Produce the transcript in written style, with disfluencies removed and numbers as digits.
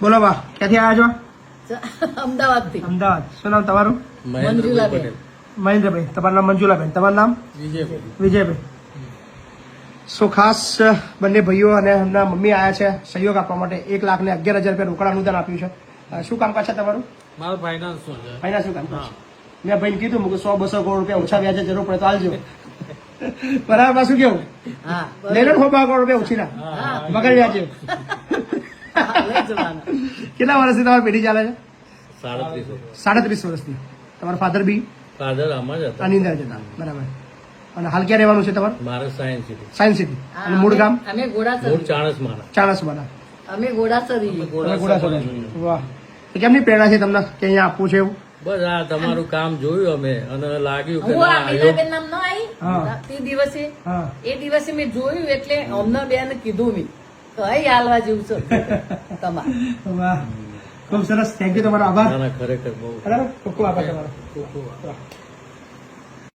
બોલો બા, ક્યાંથી આવ્યા છો? અમદાવાદ થી. અમદાવાદ. શું નામ તમારું? મંજુલાબેન. મહેન્દ્રભાઈ. તમારું નામ મંજુલાબેન. તમારું નામ? વિજયભાઈ. સો ખાસ બંને ભાઈઓ અને એમના મમ્મી આવ્યા છે સહયોગ આપવા માટે. 1,11,000 રૂપિયા રોકડ અનુદાન આપ્યું છે. શું કામકાજ છે તમારું? મારું ફાઇનાન્સ નું છે. ફાઇનાન્સ નું કામકાજ છે. મેં ભાઈને કીધું કે 100-200 કરોડ રૂપિયા ઓછા વ્યાજે જરૂર પડે તો આલજો. બરાબર. શું કેવું? હા લઈ લો 100 કરોડ રૂપિયા ઓછી ના હા વગર વ્યાજે. લઈ જવાના. કેટલા વર્ષથી તમારી પેઢી ચાલે છે? 37 37 વર્ષથી. તમારા ફાધર બી ફાધર આમાં જ હતા. આની અંદર જ હતા. બરાબર. અને હાલ ક્યાં રહેવાનું છે તમારે? મારે સાયન્સ સિટી. Science city. અને મૂળ ગામ? અમે મૂળ ઘોડાસર. ચાણસમાના. ચાણસમાના. અમે ઘોડાસર. તમે ઘોડાસર. વાહ. તો કેમની પ્રેરણા છે તમને કે અહીંયા આપવું છે એવું? બસ આ તમારું કામ જોયું અમે અને લાગ્યું કે હું ના આ આવ્યો. મીનાબેન નામ ન હા. આવી તે દિવસે હા. એ દિવસે મેં જોયું એટલે અમને બેન કીધું મેં કઈ હાલવા જેવું છે તમારે. વાહ. ખૂબ સરસ. Thank you. તમારો આભાર. ના ના ખરેખર બહુ બરાબર. ખૂબ ખૂબ આભાર તમારો. ખૂબ ખૂબ આભાર.